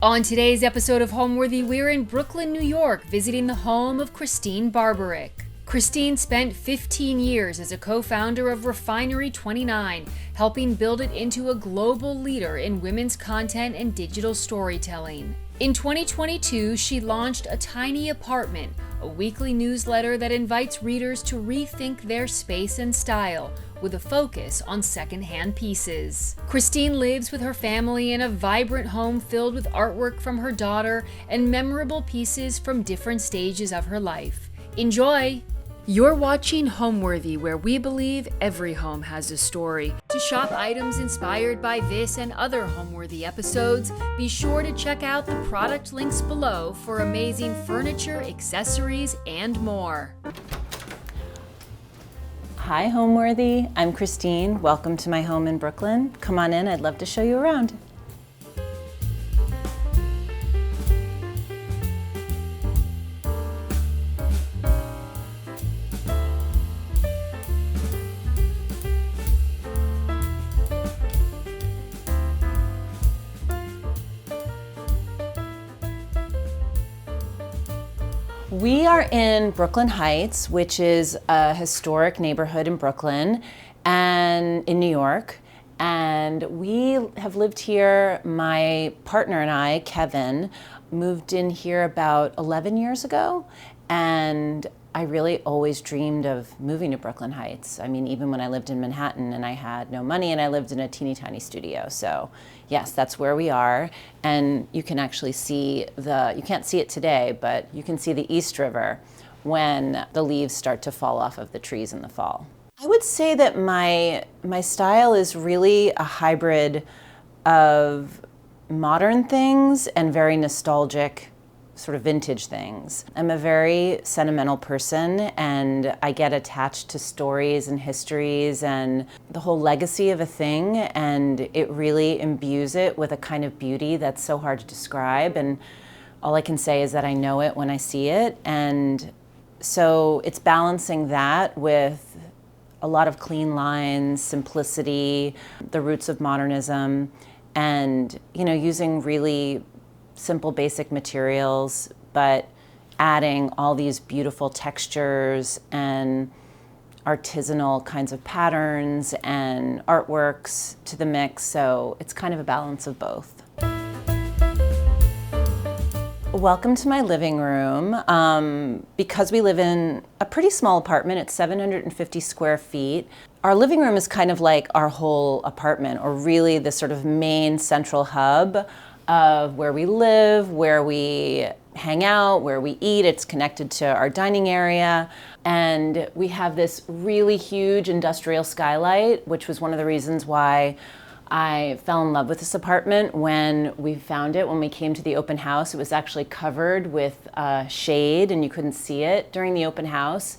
On today's episode of Homeworthy, we're in Brooklyn, New York, visiting the home of Christene Barberich. Christene spent 15 years as a co-founder of Refinery 29, helping build it into a global leader in women's content and digital storytelling. In 2022, she launched A Tiny Apartment, a weekly newsletter that invites readers to rethink their space and style, with a focus on secondhand pieces. Christene lives with her family in a vibrant home filled with artwork from her daughter and memorable pieces from different stages of her life. Enjoy! You're watching Homeworthy, where we believe every home has a story. To shop items inspired by this and other Homeworthy episodes, be sure to check out the product links below for amazing furniture, accessories, and more. Hi Homeworthy, I'm Christene. Welcome to my home in Brooklyn. Come on in, I'd love to show you around. We are in Brooklyn Heights, which is a historic neighborhood in Brooklyn and in New York. And we have lived here, my partner and I, Kevin, moved in here about 11 years ago. And I really always dreamed of moving to Brooklyn Heights. I mean, even when I lived in Manhattan and I had no money and I lived in a teeny tiny studio. So yes, that's where we are. And you can actually see you can't see it today, but you can see the East River when the leaves start to fall off of the trees in the fall. I would say that my style is really a hybrid of modern things and very nostalgic sort of vintage things. I'm a very sentimental person and I get attached to stories and histories and the whole legacy of a thing, and it really imbues it with a kind of beauty that's so hard to describe, and all I can say is that I know it when I see it. And so it's balancing that with a lot of clean lines, simplicity, the roots of modernism, and using really simple basic materials, but adding all these beautiful textures and artisanal kinds of patterns and artworks to the mix. So it's kind of a balance of both. Welcome to my living room. Because we live in a pretty small apartment, it's 750 square feet. Our living room is kind of like our whole apartment, or really the sort of main central hub of where we live, where we hang out, where we eat. It's connected to our dining area. And we have this really huge industrial skylight, which was one of the reasons why I fell in love with this apartment when we found it. When we came to the open house, it was actually covered with shade and you couldn't see it during the open house.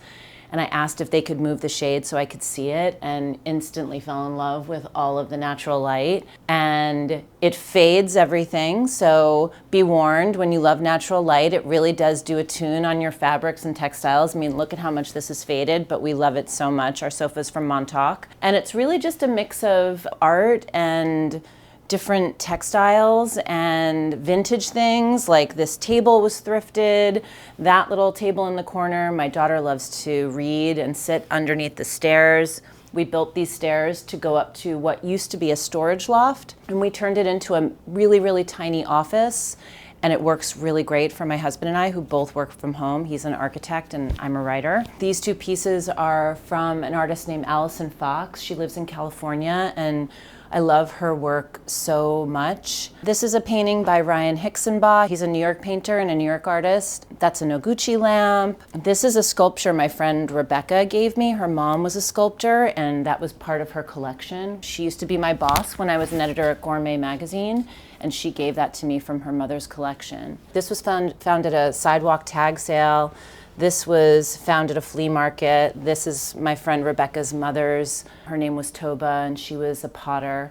And I asked if they could move the shade so I could see it, and instantly fell in love with all of the natural light. And it fades everything, so be warned, when you love natural light, it really does do a tune on your fabrics and textiles. I mean, look at how much this is faded, but we love it so much. Our sofa's from Montauk. And it's really just a mix of art and different textiles and vintage things. Like this table was thrifted, that little table in the corner. My daughter loves to read and sit underneath the stairs. We built these stairs to go up to what used to be a storage loft, and we turned it into a really, really tiny office. And it works really great for my husband and I, who both work from home. He's an architect and I'm a writer. These two pieces are from an artist named Allison Fox. She lives in California, and I love her work so much. This is a painting by Ryan Hicksenbach. He's a New York painter and a New York artist. That's a Noguchi lamp. This is a sculpture my friend Rebecca gave me. Her mom was a sculptor, and that was part of her collection. She used to be my boss when I was an editor at Gourmet magazine, and she gave that to me from her mother's collection. This was found at a sidewalk tag sale. This was found at a flea market. This is my friend Rebecca's mother's. Her name was Toba, and she was a potter.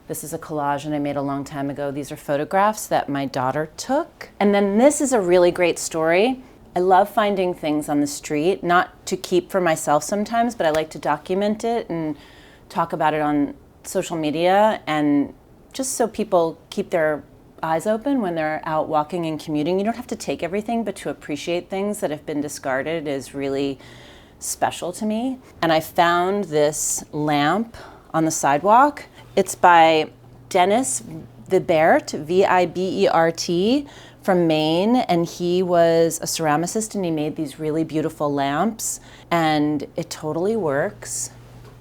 This is a collage that I made a long time ago. These are photographs that my daughter took. And then this is a really great story. I love finding things on the street, not to keep for myself sometimes, but I like to document it and talk about it on social media, and just so people keep their eyes open when they're out walking and commuting. You don't have to take everything, but to appreciate things that have been discarded is really special to me. And I found this lamp on the sidewalk. It's by Dennis Vibert, Vibert, from Maine, and he was a ceramicist and he made these really beautiful lamps, and it totally works.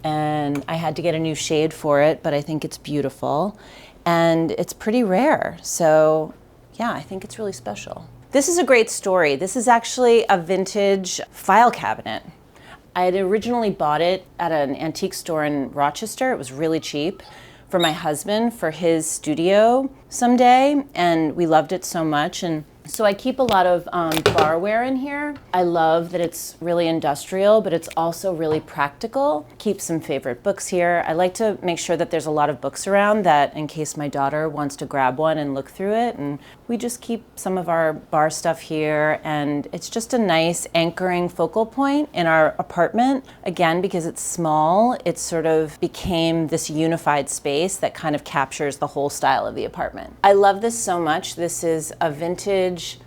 And I had to get a new shade for it, but I think it's beautiful. And it's pretty rare, so yeah, I think it's really special. This is a great story. This is actually a vintage file cabinet. I had originally bought it at an antique store in Rochester. It was really cheap, for my husband for his studio someday, and we loved it so much. And so I keep a lot of barware in here. I love that it's really industrial, but it's also really practical. Keep some favorite books here. I like to make sure that there's a lot of books around, that in case my daughter wants to grab one and look through it. And we just keep some of our bar stuff here, and it's just a nice anchoring focal point in our apartment. Again, because it's small, it sort of became this unified space that kind of captures the whole style of the apartment. I love this so much. This is a vintage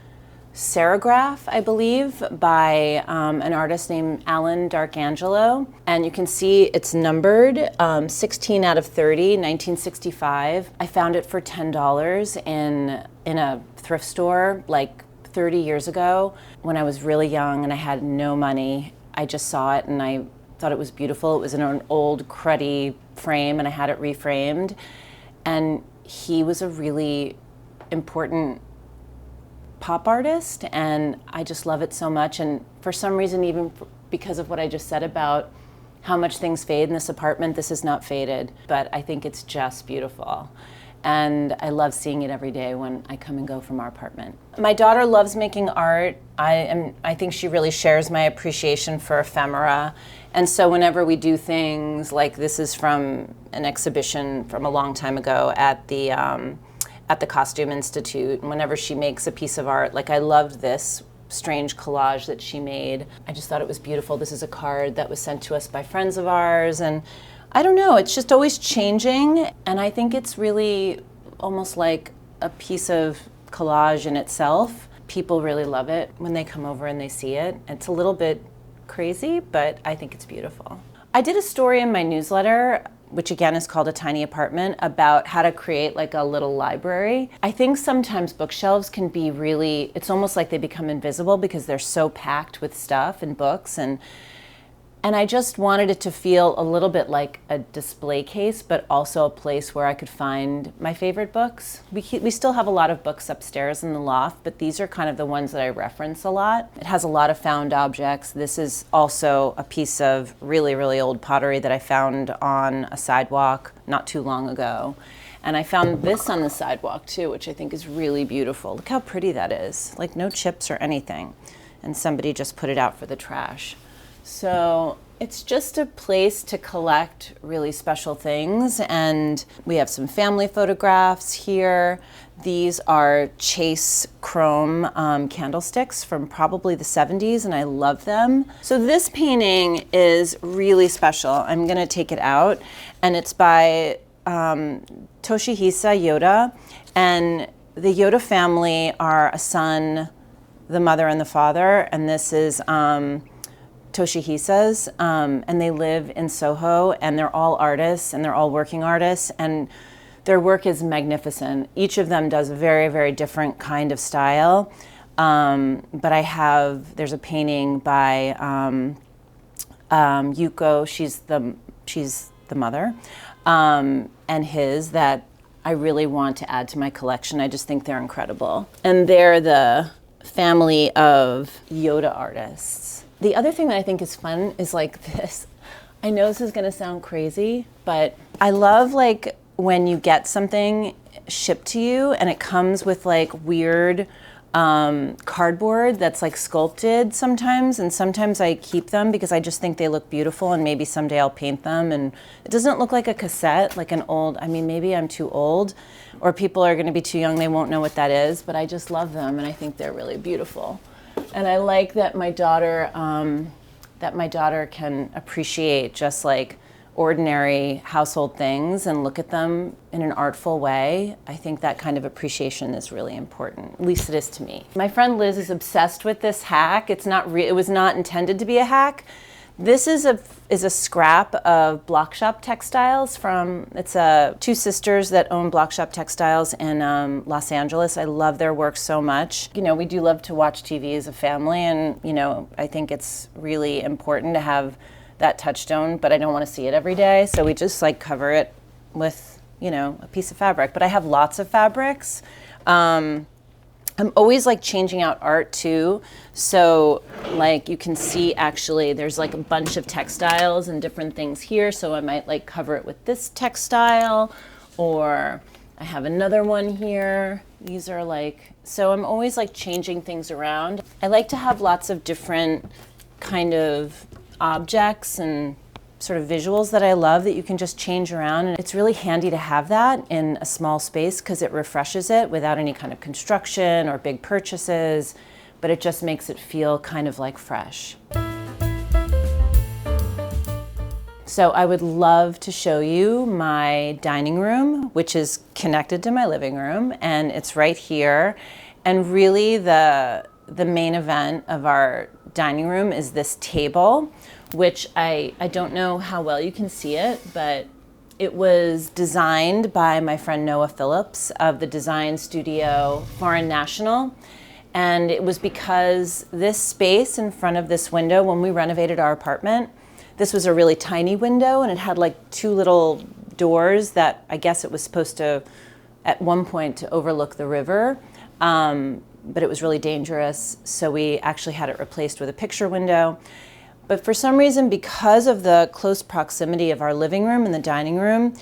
serigraph, I believe, by an artist named Alan Darkangelo. And you can see it's numbered 16 out of 30, 1965. I found it for $10 in a thrift store like 30 years ago when I was really young and I had no money. I just saw it and I thought it was beautiful. It was in an old cruddy frame and I had it reframed. And he was a really important pop artist, and I just love it so much. And for some reason, even because of what I just said about how much things fade in this apartment, this is not faded, but I think it's just beautiful. And I love seeing it every day when I come and go from our apartment. My daughter loves making art. I think she really shares my appreciation for ephemera. And so whenever we do things, like this is from an exhibition from a long time ago at the Costume Institute, and whenever she makes a piece of art, like I loved this strange collage that she made. I just thought it was beautiful. This is a card that was sent to us by friends of ours, and I don't know, it's just always changing, and I think it's really almost like a piece of collage in itself. People really love it when they come over and they see it. It's a little bit crazy, but I think it's beautiful. I did a story in my newsletter, which again is called A Tiny Apartment, about how to create like a little library. I think sometimes bookshelves can be really, it's almost like they become invisible because they're so packed with stuff and books, and I just wanted it to feel a little bit like a display case, but also a place where I could find my favorite books. We still have a lot of books upstairs in the loft, but these are kind of the ones that I reference a lot. It has a lot of found objects. This is also a piece of really, really old pottery that I found on a sidewalk not too long ago. And I found this on the sidewalk too, which I think is really beautiful. Look how pretty that is. Like no chips or anything. And somebody just put it out for the trash. So it's just a place to collect really special things, and we have some family photographs here. These are Chase chrome candlesticks from probably the 70s, and I love them. So this painting is really special. I'm gonna take it out, and it's by Toshihisa Yoda, and the Yoda family are a son, the mother, and the father, and this is Toshihisa's, and they live in Soho, and they're all artists, and they're all working artists, and their work is magnificent. Each of them does a very, very different kind of style, but there's a painting by Yuko, she's the mother, and his that I really want to add to my collection. I just think they're incredible. And they're the family of Yoda artists. The other thing that I think is fun is like this. I know this is gonna sound crazy, but I love like when you get something shipped to you and it comes with like weird cardboard that's like sculpted sometimes, and sometimes I keep them because I just think they look beautiful and maybe someday I'll paint them. And it doesn't look like a cassette, like an old, I mean, maybe I'm too old or people are gonna be too young, they won't know what that is, but I just love them and I think they're really beautiful. And I like that my daughter can appreciate just like ordinary household things and look at them in an artful way, I think that kind of appreciation is really important. At least it is to me. My friend Liz is obsessed with this hack. It was not intended to be a hack. This is a scrap of Block Shop Textiles it's two sisters that own Block Shop Textiles in Los Angeles. I love their work so much. You know, we do love to watch TV as a family, and you know, I think it's really important to have that touchstone, but I don't want to see it every day, so we just like cover it with, you know, a piece of fabric. But I have lots of fabrics. I'm always like changing out art too. So like you can see actually there's like a bunch of textiles and different things here. So I might like cover it with this textile, or I have another one here. These are like, so I'm always like changing things around. I like to have lots of different kind of objects and sort of visuals that I love that you can just change around. And it's really handy to have that in a small space because it refreshes it without any kind of construction or big purchases, but it just makes it feel kind of like fresh. So I would love to show you my dining room, which is connected to my living room, and it's right here. And really the main event of our dining room is this table, which I don't know how well you can see it, but it was designed by my friend Noah Phillips of the design studio Foreign National. And it was because this space in front of this window, when we renovated our apartment, this was a really tiny window and it had like two little doors that I guess it was supposed to, at one point, to overlook the river. But it was really dangerous, so we actually had it replaced with a picture window. But for some reason, because of the close proximity of our living room and the dining room,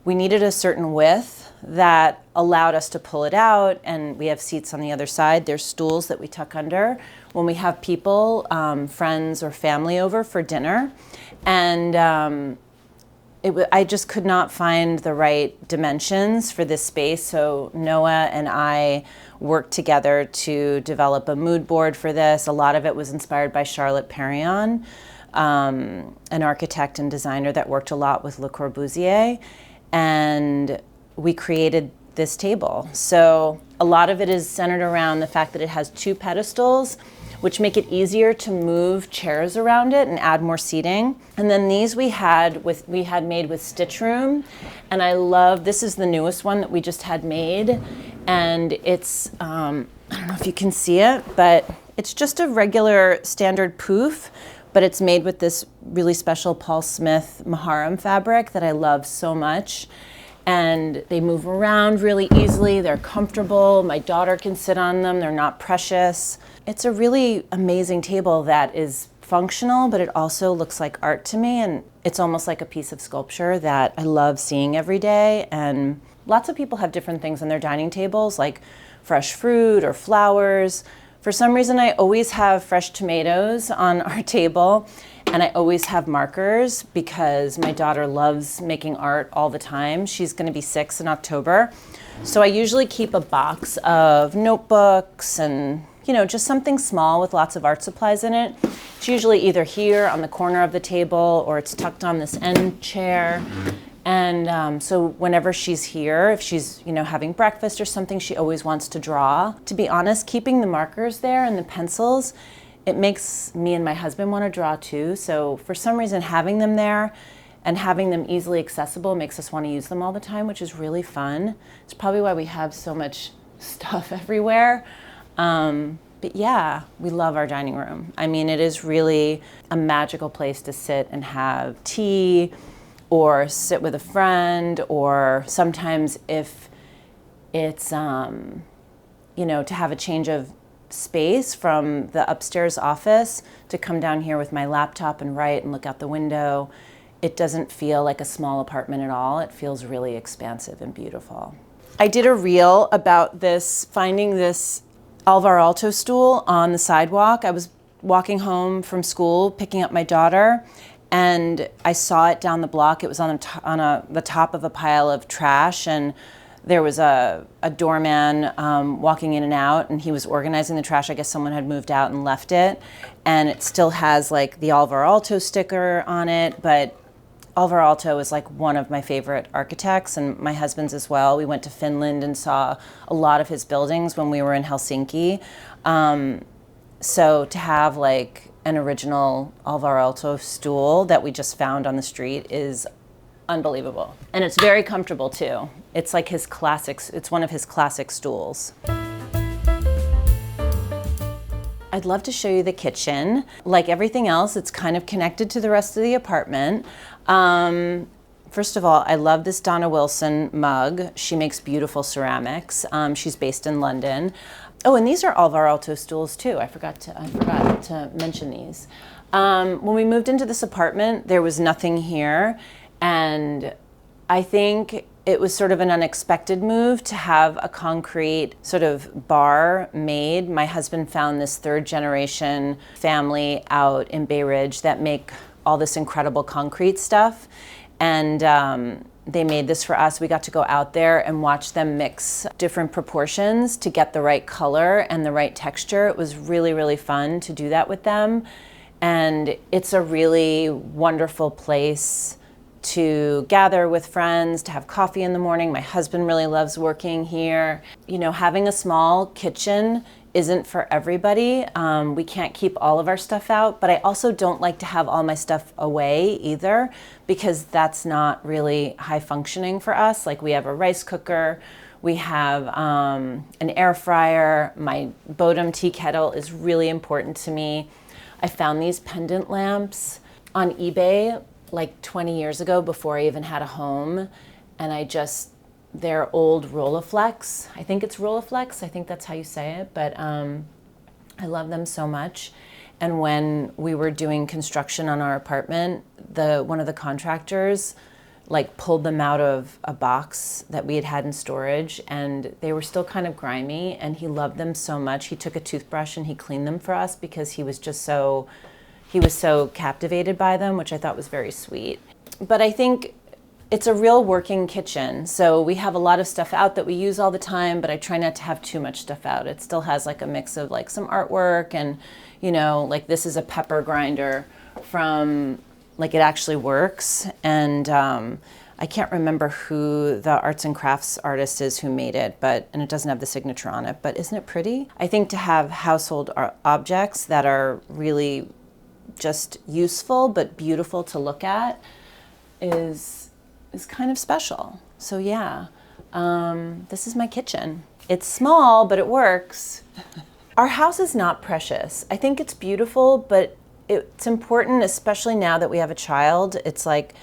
we needed a certain width that allowed us to pull it out, and we have seats on the other side. There's stools that we tuck under when we have people, friends or family over for dinner. And I just could not find the right dimensions for this space, so Noah and I worked together to develop a mood board for this. A lot of it was inspired by Charlotte Perriand, an architect and designer that worked a lot with Le Corbusier, and we created this table. So a lot of it is centered around the fact that it has two pedestals, which make it easier to move chairs around it and add more seating. And then these we had made with Stitch Room, and I love, this is the newest one that we just had made, and it's, I don't know if you can see it, but it's just a regular standard poof, but it's made with this really special Paul Smith Maharam fabric that I love so much. And they move around really easily, they're comfortable, my daughter can sit on them, they're not precious. It's a really amazing table that is functional, but it also looks like art to me, and it's almost like a piece of sculpture that I love seeing every day. And lots of people have different things on their dining tables, like fresh fruit or flowers. For some reason, I always have fresh tomatoes on our table, and I always have markers because my daughter loves making art all the time. She's going to be 6 in October. So I usually keep a box of notebooks and, you know, just something small with lots of art supplies in it. It's usually either here on the corner of the table or it's tucked on this end chair. And so whenever she's here, if she's, you know, having breakfast or something, she always wants to draw. To be honest, keeping the markers there and the pencils, it makes me and my husband want to draw too. So for some reason, having them there and having them easily accessible makes us want to use them all the time, which is really fun. It's probably why we have so much stuff everywhere. But yeah, we love our dining room. I mean, it is really a magical place to sit and have tea or sit with a friend, or sometimes if it's, you know, to have a change of space from the upstairs office to come down here with my laptop and write and look out the window. It doesn't feel like a small apartment at all. It feels really expansive and beautiful. I did a reel about this, finding this Alvar Aalto stool on the sidewalk. I was walking home from school, picking up my daughter, and I saw it down the block. It was on the top of a pile of trash, and there was a doorman walking in and out, and he was organizing the trash. I guess someone had moved out and left it, and it still has like the Alvar Aalto sticker on it, but Alvar Aalto is like one of my favorite architects, and my husband's as well. We went to Finland and saw a lot of his buildings when we were in Helsinki. So to have like an original Alvar Aalto stool that we just found on the street is unbelievable. And it's very comfortable too. It's like his classics, it's one of his classic stools. I'd love to show you the kitchen. Like everything else, it's kind of connected to the rest of the apartment. First of all, I love this Donna Wilson mug. She makes beautiful ceramics. She's based in London. Oh, and these are Alvar Aalto stools too. I forgot to mention these. When we moved into this apartment, there was nothing here, and I think it was sort of an unexpected move to have a concrete sort of bar made. My husband found this third generation family out in Bay Ridge that make all this incredible concrete stuff. And they made this for us. We got to go out there and watch them mix different proportions to get the right color and the right texture. It was really, really fun to do that with them. And it's a really wonderful place to gather with friends, to have coffee in the morning. My husband really loves working here. You know, having a small kitchen isn't for everybody. We can't keep all of our stuff out, but I also don't like to have all my stuff away either, because that's not really high functioning for us. Like, we have a rice cooker, we have an air fryer, my Bodum tea kettle is really important to me. I found these pendant lamps on eBay like 20 years ago before I even had a home, and they're old Rolleiflex. I think it's Rolleiflex, I think that's how you say it, but I love them so much. And when we were doing construction on our apartment, one of the contractors like pulled them out of a box that we had had in storage, and they were still kind of grimy, and he loved them so much. He took a toothbrush and he cleaned them for us because he was so captivated by them, which I thought was very sweet. But I think it's a real working kitchen. So we have a lot of stuff out that we use all the time, but I try not to have too much stuff out. It still has like a mix of like some artwork, and, you know, like this is a pepper grinder from, like, it actually works. And I can't remember who the arts and crafts artist is who made it, and it doesn't have the signature on it, but isn't it pretty? I think to have household objects that are really just useful but beautiful to look at is kind of special. So yeah, this is my kitchen. It's small, but it works. Our house is not precious. I think it's beautiful, but it's important, especially now that we have a child. It's like,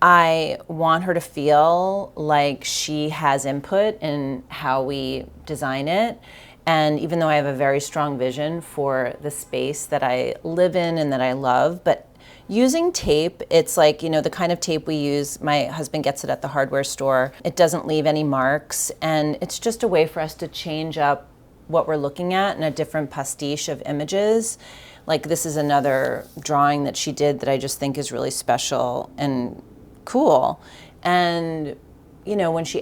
I want her to feel like she has input in how we design it. And even though I have a very strong vision for the space that I live in and that I love, but using tape, it's like, you know, the kind of tape we use, my husband gets it at the hardware store. It doesn't leave any marks, and it's just a way for us to change up what we're looking at in a different pastiche of images. Like, this is another drawing that she did that I just think is really special and cool. And, you know, when she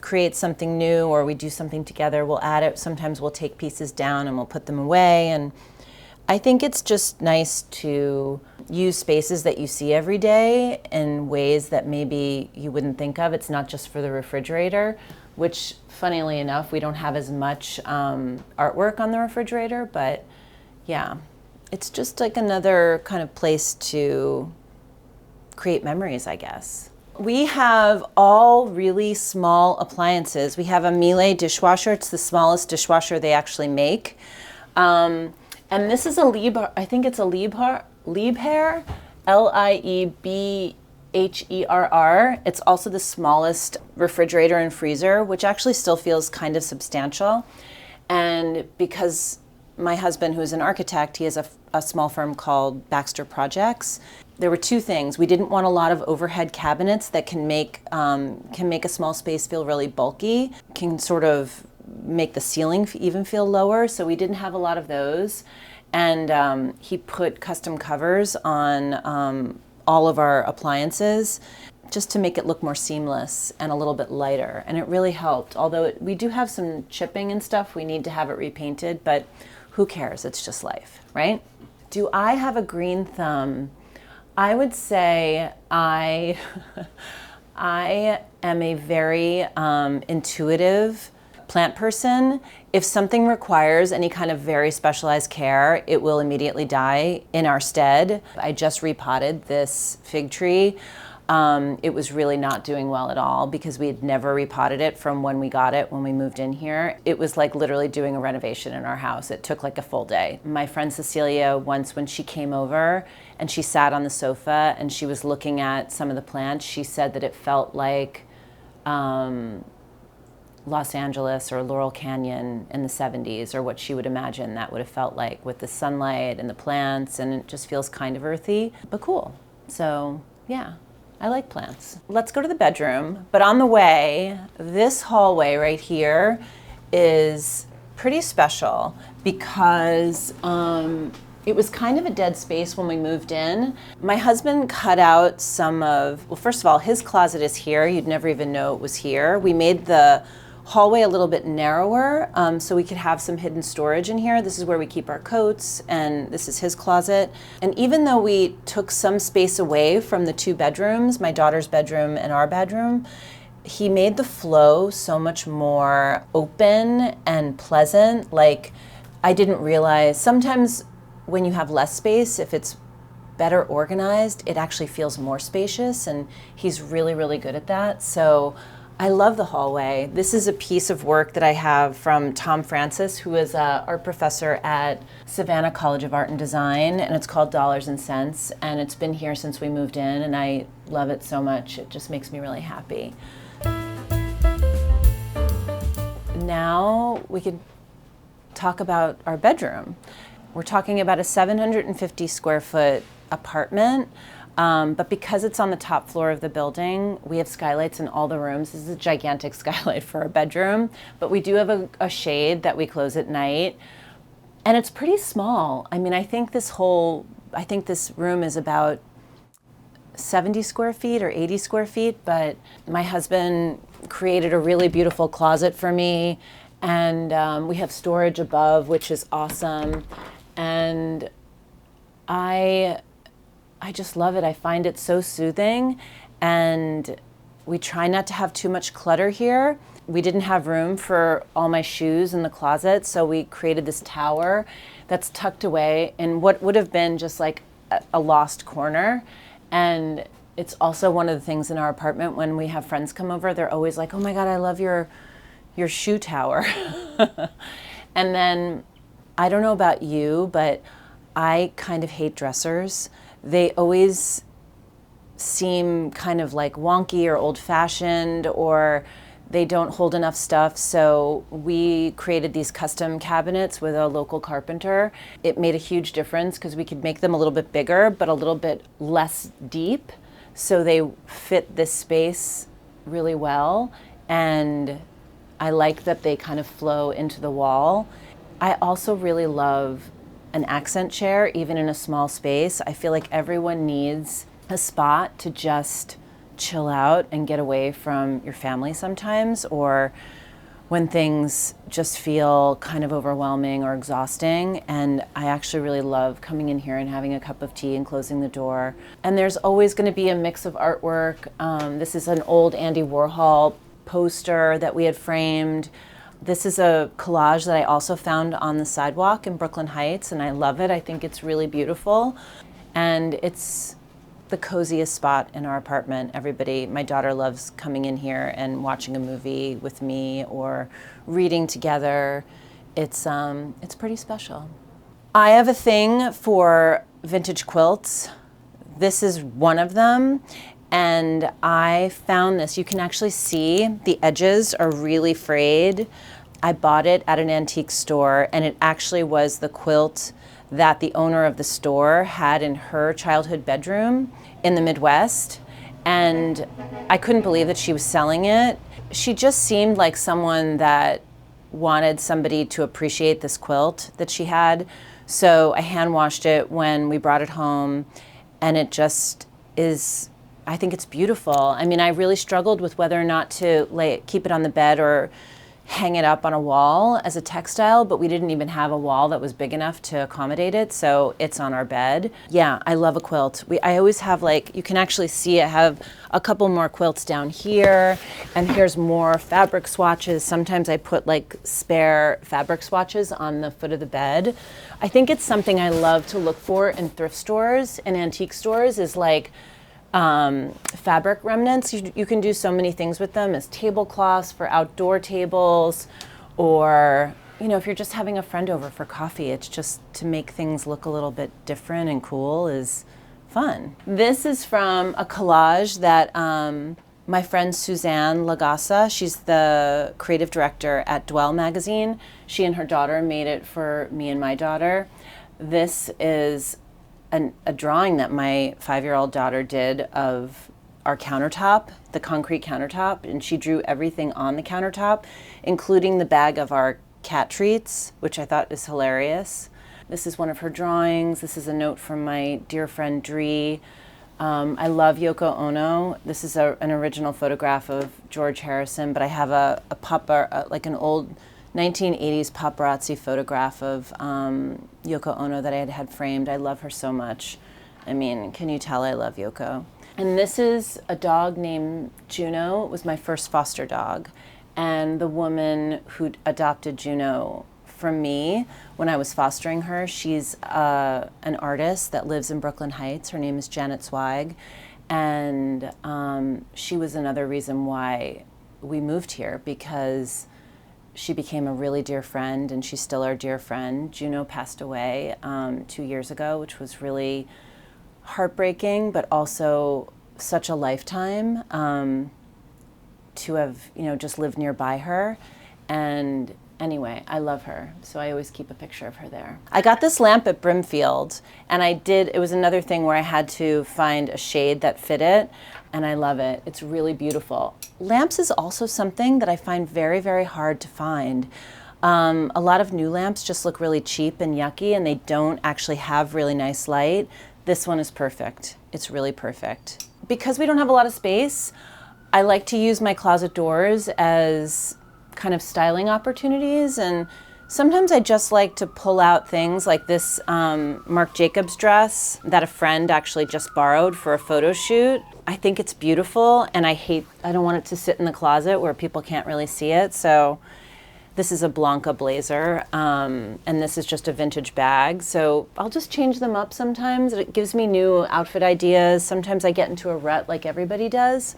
create something new or we do something together, we'll add it. Sometimes we'll take pieces down and we'll put them away. And I think it's just nice to use spaces that you see every day in ways that maybe you wouldn't think of. It's not just for the refrigerator, which, funnily enough, we don't have as much artwork on the refrigerator, but yeah, it's just like another kind of place to create memories, I guess. We have all really small appliances. We have a Miele dishwasher. It's the smallest dishwasher they actually make. And this is a Liebherr, I think it's a Liebherr, Liebherr. It's also the smallest refrigerator and freezer, which actually still feels kind of substantial. And because my husband, who's an architect, he has a small firm called Baxter Projects. There were two things. We didn't want a lot of overhead cabinets that can make a small space feel really bulky, can sort of make the ceiling even feel lower, so we didn't have a lot of those. And he put custom covers on all of our appliances just to make it look more seamless and a little bit lighter, and it really helped. Although we do have some chipping and stuff, we need to have it repainted, but who cares? It's just life, right? Do I have a green thumb? I would say I am a very intuitive plant person. If something requires any kind of very specialized care, it will immediately die in our stead. I just repotted this fig tree. It was really not doing well at all because we had never repotted it from when we got it, when we moved in here. It was like literally doing a renovation in our house. It took like a full day. My friend Cecilia, once when she came over and she sat on the sofa and she was looking at some of the plants, she said that it felt like Los Angeles or Laurel Canyon in the 70s, or what she would imagine that would have felt like with the sunlight and the plants, and it just feels kind of earthy, but cool. So yeah, I like plants. Let's go to the bedroom, but on the way, this hallway right here is pretty special because it was kind of a dead space when we moved in. My husband cut out some of, well, first of all, his closet is here. You'd never even know it was here. We made the hallway a little bit narrower so we could have some hidden storage in here. This is where we keep our coats, and this is his closet. And even though we took some space away from the two bedrooms, my daughter's bedroom and our bedroom, he made the flow so much more open and pleasant. Like, I didn't realize, sometimes when you have less space, if it's better organized, it actually feels more spacious, and he's really, really good at that. So I love the hallway. This is a piece of work that I have from Tom Francis, who is an art professor at Savannah College of Art and Design, and it's called Dollars and Cents, and it's been here since we moved in, and I love it so much. It just makes me really happy. Now we could talk about our bedroom. We're talking about a 750 square foot apartment. But because it's on the top floor of the building, we have skylights in all the rooms. This is a gigantic skylight for our bedroom, but we do have a shade that we close at night. And it's pretty small. I mean, I think this room is about 70 square feet or 80 square feet, but my husband created a really beautiful closet for me, and we have storage above, which is awesome. And I just love it. I find it so soothing, and we try not to have too much clutter here. We didn't have room for all my shoes in the closet, so we created this tower that's tucked away in what would have been just like a lost corner. And it's also one of the things in our apartment when we have friends come over, they're always like, "Oh my God, I love your shoe tower." And then, I don't know about you, but I kind of hate dressers. They always seem kind of like wonky or old-fashioned, or they don't hold enough stuff. So we created these custom cabinets with a local carpenter. It made a huge difference because we could make them a little bit bigger, but a little bit less deep. So they fit this space really well. And I like that they kind of flow into the wall. I also really love an accent chair, even in a small space. I feel like everyone needs a spot to just chill out and get away from your family sometimes, or when things just feel kind of overwhelming or exhausting. And I actually really love coming in here and having a cup of tea and closing the door. And there's always going to be a mix of artwork. This is an old Andy Warhol poster that we had framed. This is a collage that I also found on the sidewalk in Brooklyn Heights, and I love it. I think it's really beautiful. And it's the coziest spot in our apartment. My daughter loves coming in here and watching a movie with me or reading together. It's pretty special. I have a thing for vintage quilts. This is one of them. And I found this. You can actually see the edges are really frayed. I bought it at an antique store, and it actually was the quilt that the owner of the store had in her childhood bedroom in the Midwest. And I couldn't believe that she was selling it. She just seemed like someone that wanted somebody to appreciate this quilt that she had. So I hand washed it when we brought it home, and it just is, I think it's beautiful. I mean, I really struggled with whether or not to keep it on the bed or hang it up on a wall as a textile, but we didn't even have a wall that was big enough to accommodate it, so it's on our bed. Yeah, I love a quilt. I always have, like, you can actually see I have a couple more quilts down here, and here's more fabric swatches. Sometimes I put like spare fabric swatches on the foot of the bed. I think it's something I love to look for in thrift stores and antique stores, is like fabric remnants. You can do so many things with them as tablecloths for outdoor tables, or, you know, if you're just having a friend over for coffee, it's just to make things look a little bit different and cool is fun. This is from a collage that my friend Suzanne Lagassa, she's the creative director at Dwell magazine. She and her daughter made it for me and my daughter. This is a drawing that my 5-year-old daughter did of our countertop, the concrete countertop, and she drew everything on the countertop, including the bag of our cat treats, which I thought is hilarious. This is one of her drawings. This is a note from my dear friend Dree. I love Yoko Ono. This is an original photograph of George Harrison, but I have like an old 1980s paparazzi photograph of Yoko Ono that I had framed. I love her so much. I mean, can you tell I love Yoko? And this is a dog named Juno. It was my first foster dog. And the woman who adopted Juno from me when I was fostering her, she's an artist that lives in Brooklyn Heights. Her name is Janet Zweig. And she was another reason why we moved here, because she became a really dear friend, and she's still our dear friend. Juno passed away 2 years ago, which was really heartbreaking, but also such a lifetime to have, you know, just lived nearby her. And anyway, I love her, so I always keep a picture of her there. I got this lamp at Brimfield, and it was another thing where I had to find a shade that fit it, and I love it. It's really beautiful. Lamps is also something that I find very, very hard to find. A lot of new lamps just look really cheap and yucky, and they don't actually have really nice light. This one is perfect. It's really perfect. Because we don't have a lot of space, I like to use my closet doors as kind of styling opportunities, and sometimes I just like to pull out things like this Marc Jacobs dress that a friend actually just borrowed for a photo shoot. I think it's beautiful, and I don't want it to sit in the closet where people can't really see it, so this is a Blanca blazer, and this is just a vintage bag, so I'll just change them up sometimes. It gives me new outfit ideas. Sometimes I get into a rut like everybody does,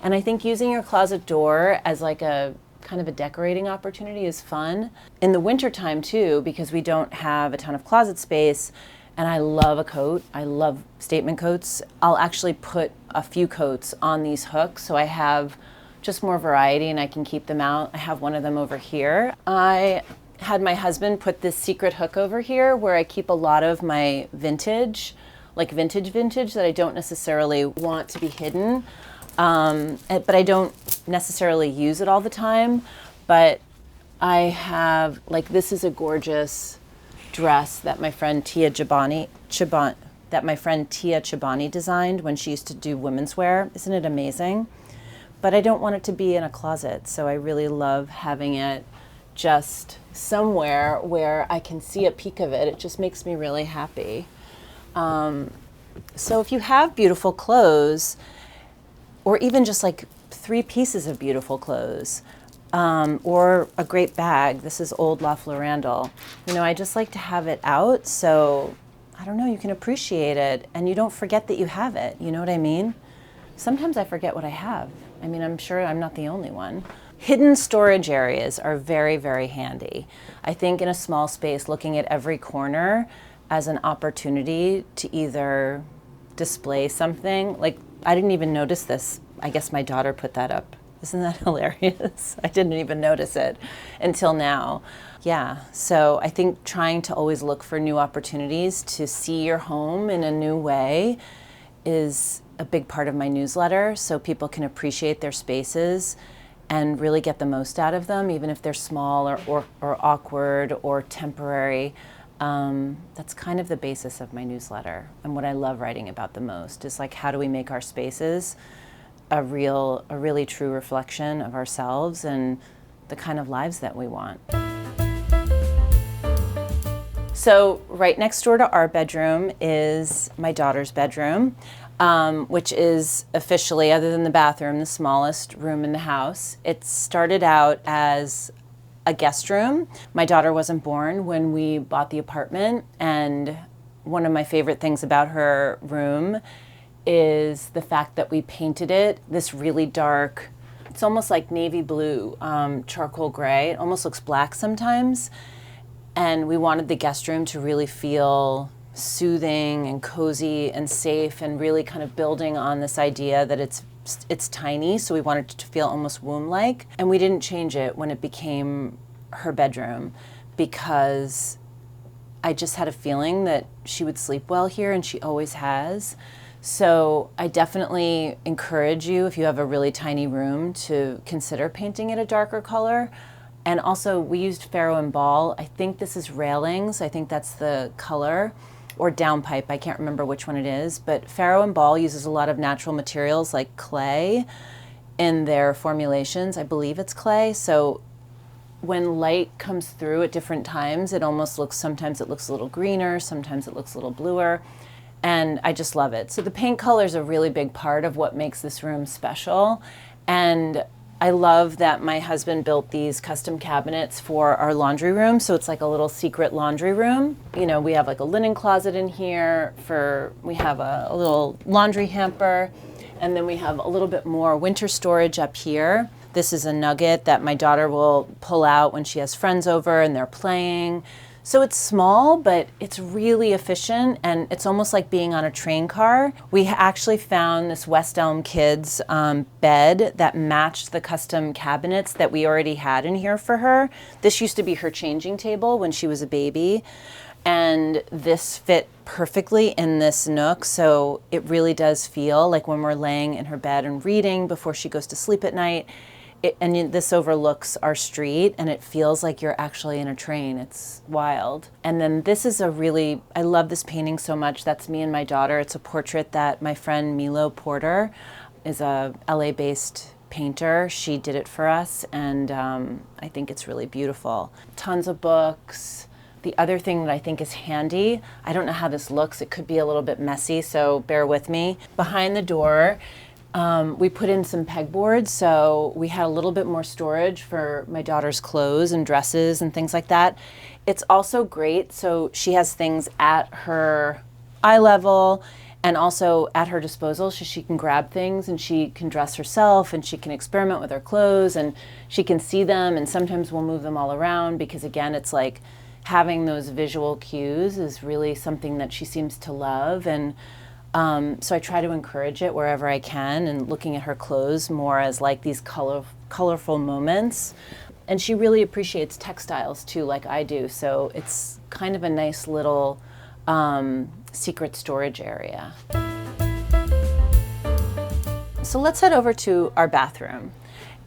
and I think using your closet door as like a kind of a decorating opportunity is fun. In the wintertime too, because we don't have a ton of closet space, and I love a coat. I love statement coats. I'll actually put a few coats on these hooks so I have just more variety and I can keep them out. I have one of them over here. I had my husband put this secret hook over here where I keep a lot of my vintage, like vintage that I don't necessarily want to be hidden. But I don't necessarily use it all the time. But I have, like, this is a gorgeous dress that my friend Tia Chobani designed when she used to do women's wear. Isn't it amazing? But I don't want it to be in a closet, so I really love having it just somewhere where I can see a peek of it. It just makes me really happy. So if you have beautiful clothes, or even just like 3 pieces of beautiful clothes, or a great bag. This is old Loft Randall. You know, I just like to have it out, so I don't know, you can appreciate it and you don't forget that you have it. You know what I mean? Sometimes I forget what I have. I mean, I'm sure I'm not the only one. Hidden storage areas are very, very handy. I think in a small space, looking at every corner as an opportunity to either display something. Like, I didn't even notice this. I guess my daughter put that up. Isn't that hilarious? I didn't even notice it until now. Yeah, so I think trying to always look for new opportunities to see your home in a new way is a big part of my newsletter, so people can appreciate their spaces and really get the most out of them, even if they're small or awkward or temporary. That's kind of the basis of my newsletter, and what I love writing about the most is, like, how do we make our spaces a really true reflection of ourselves, and the kind of lives that we want. So right next door to our bedroom is my daughter's bedroom, which is officially, other than the bathroom, the smallest room in the house. It started out as a guest room. My daughter wasn't born when we bought the apartment, and one of my favorite things about her room is the fact that we painted it this really dark, it's almost like navy blue, charcoal gray. It almost looks black sometimes. And we wanted the guest room to really feel soothing and cozy and safe, and really kind of building on this idea that it's tiny, so we wanted it to feel almost womb-like. And we didn't change it when it became her bedroom, because I just had a feeling that she would sleep well here, and she always has. So I definitely encourage you, if you have a really tiny room, to consider painting it a darker color. And also, we used Faro and Ball. I think this is Railings. I think that's the color. Or Downpipe. I can't remember which one it is. But Faro and Ball uses a lot of natural materials like clay in their formulations. I believe it's clay. So when light comes through at different times, it almost looks, sometimes it looks a little greener, sometimes it looks a little bluer. And I just love it. So the paint color is a really big part of what makes this room special. And I love that my husband built these custom cabinets for our laundry room. So it's like a little secret laundry room. You know, we have like a linen closet in here, we have a little laundry hamper, and then we have a little bit more winter storage up here. This is a nugget that my daughter will pull out when she has friends over and they're playing. So it's small, but it's really efficient, and it's almost like being on a train car. We actually found this West Elm Kids bed that matched the custom cabinets that we already had in here for her. This used to be her changing table when she was a baby, and this fit perfectly in this nook, so it really does feel like when we're laying in her bed and reading before she goes to sleep at night, and this overlooks our street, and it feels like you're actually in a train. It's wild. And then this is I love this painting so much. That's me and my daughter. It's a portrait that my friend Milo Porter is a LA-based painter. She did it for us, and I think it's really beautiful. Tons of books. The other thing that I think is handy, I don't know how this looks. It could be a little bit messy, so bear with me. Behind the door, we put in some pegboards, so we had a little bit more storage for my daughter's clothes and dresses and things like that. It's also great, so she has things at her eye level and also at her disposal, so she can grab things and she can dress herself and she can experiment with her clothes and she can see them, and sometimes we'll move them all around because, again, it's like having those visual cues is really something that she seems to love. And so I try to encourage it wherever I can, and looking at her clothes more as like these colorful moments. And she really appreciates textiles too, like I do. So it's kind of a nice little secret storage area. So let's head over to our bathroom.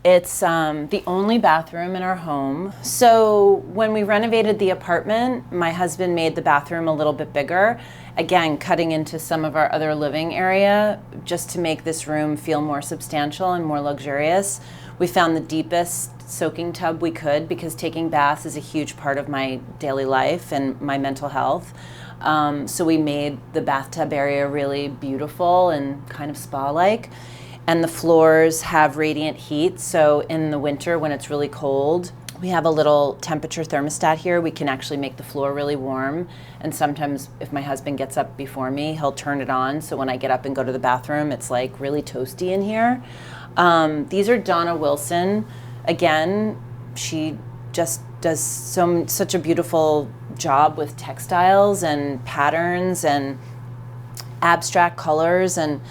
It's the only bathroom in our home. So when we renovated the apartment, my husband made the bathroom a little bit bigger, again, cutting into some of our other living area just to make this room feel more substantial and more luxurious. We found the deepest soaking tub we could, because taking baths is a huge part of my daily life and my mental health. So we made the bathtub area really beautiful and kind of spa-like. And the floors have radiant heat, so in the winter when it's really cold, we have a little temperature thermostat here. We can actually make the floor really warm. And sometimes if my husband gets up before me, he'll turn it on. So when I get up and go to the bathroom, it's like really toasty in here. These are Donna Wilson. Again, she just does such a beautiful job with textiles and patterns and abstract colors. And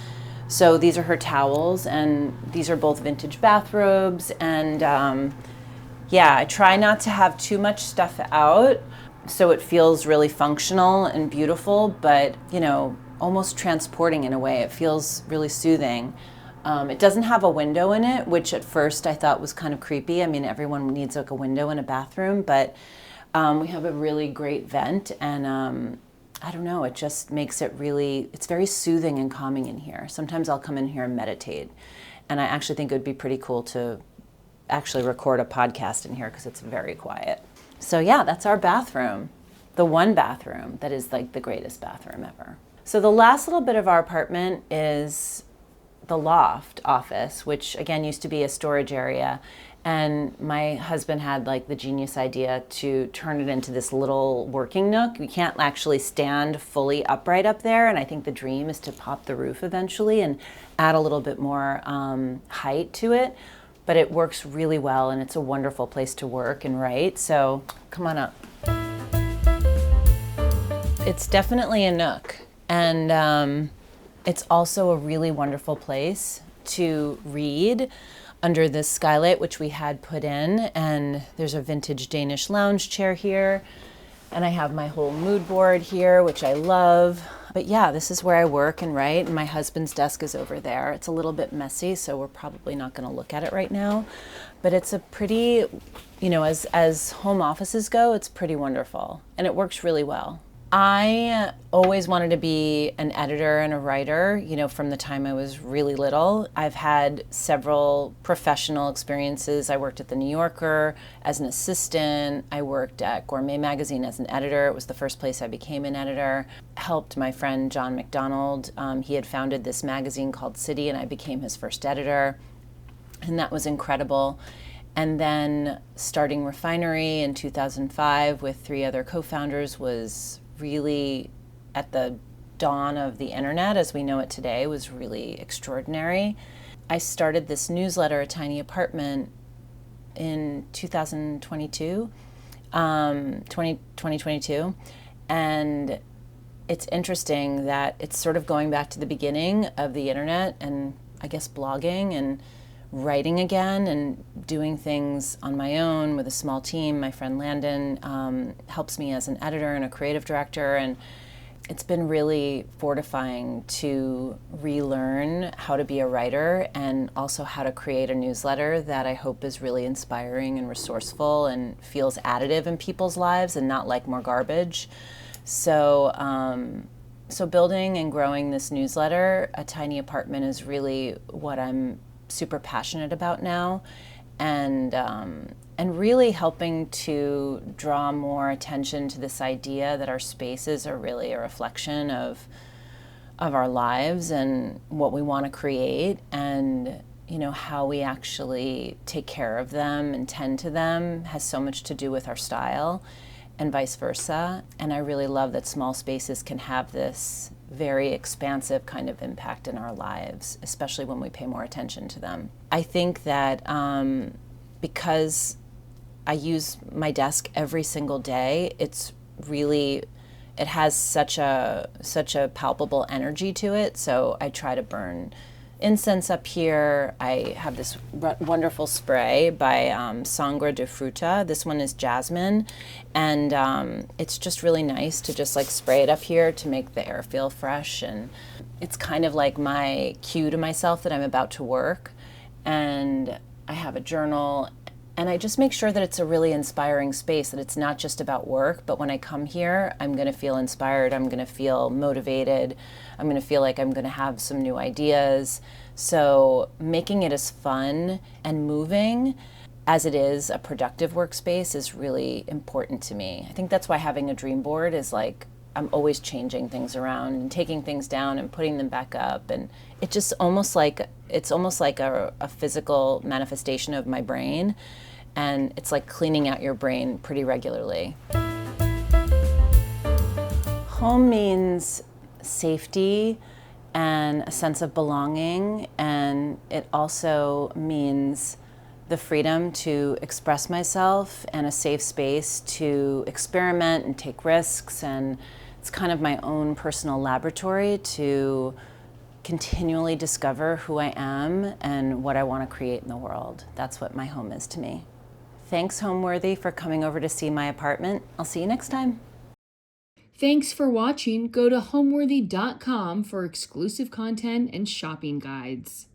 so these are her towels, and these are both vintage bathrobes. And yeah, I try not to have too much stuff out so it feels really functional and beautiful, but you know, almost transporting in a way. It feels really soothing. It doesn't have a window in it, which at first I thought was kind of creepy. I mean, everyone needs like a window in a bathroom, but we have a really great vent, and I don't know, it just makes it really, it's very soothing and calming in here. Sometimes I'll come in here and meditate, and I actually think it would be pretty cool to actually record a podcast in here because it's very quiet. So yeah, that's our bathroom. The one bathroom that is like the greatest bathroom ever. So the last little bit of our apartment is the loft office, which again used to be a storage area. And my husband had like the genius idea to turn it into this little working nook. You can't actually stand fully upright up there. And I think the dream is to pop the roof eventually and add a little bit more height to it. But it works really well, and it's a wonderful place to work and write. So come on up. It's definitely a nook. And it's also a really wonderful place to read under this skylight, which we had put in. And there's a vintage Danish lounge chair here. And I have my whole mood board here, which I love. But yeah, this is where I work and write. And my husband's desk is over there. It's a little bit messy, so we're probably not going to look at it right now. But it's a pretty, as home offices go, it's pretty wonderful. And it works really well. I always wanted to be an editor and a writer, from the time I was really little. I've had several professional experiences. I worked at the New Yorker as an assistant. I worked at Gourmet Magazine as an editor. It was the first place I became an editor. Helped my friend John McDonald. He had founded this magazine called City, and I became his first editor. And that was incredible. And then starting Refinery in 2005 with 3 other co-founders was really, at the dawn of the internet as we know it today, was really extraordinary. I started this newsletter, A Tiny Apartment, in 2022, and it's interesting that it's sort of going back to the beginning of the internet and I guess blogging and writing again and doing things on my own with a small team. My friend Landon helps me as an editor and a creative director, and it's been really fortifying to relearn how to be a writer and also how to create a newsletter that I hope is really inspiring and resourceful and feels additive in people's lives and not like more garbage. So building and growing this newsletter, A Tiny Apartment, is really what I'm super passionate about now, and really helping to draw more attention to this idea that our spaces are really a reflection of our lives and what we want to create, and how we actually take care of them and tend to them has so much to do with our style and vice versa. And I really love that small spaces can have this very expansive kind of impact in our lives, especially when we pay more attention to them. I think that because I use my desk every single day, it has such a palpable energy to it. So I try to burn incense up here. I have this wonderful spray by Sangre de Fruta. This one is jasmine, and it's just really nice to just like spray it up here to make the air feel fresh. And it's kind of like my cue to myself that I'm about to work. And I have a journal, and I just make sure that it's a really inspiring space, that it's not just about work, but when I come here, I'm going to feel inspired, I'm going to feel motivated, I'm going to feel like I'm going to have some new ideas. So making it as fun and moving as it is a productive workspace is really important to me. I think that's why having a dream board is like, I'm always changing things around and taking things down and putting them back up. And it's just almost like a physical manifestation of my brain. And it's like cleaning out your brain pretty regularly. Home means safety and a sense of belonging, and it also means the freedom to express myself and a safe space to experiment and take risks. And it's kind of my own personal laboratory to continually discover who I am and what I want to create in the world. That's what my home is to me. Thanks, Homeworthy, for coming over to see my apartment. I'll see you next time. Thanks for watching. Go to homeworthy.com for exclusive content and shopping guides.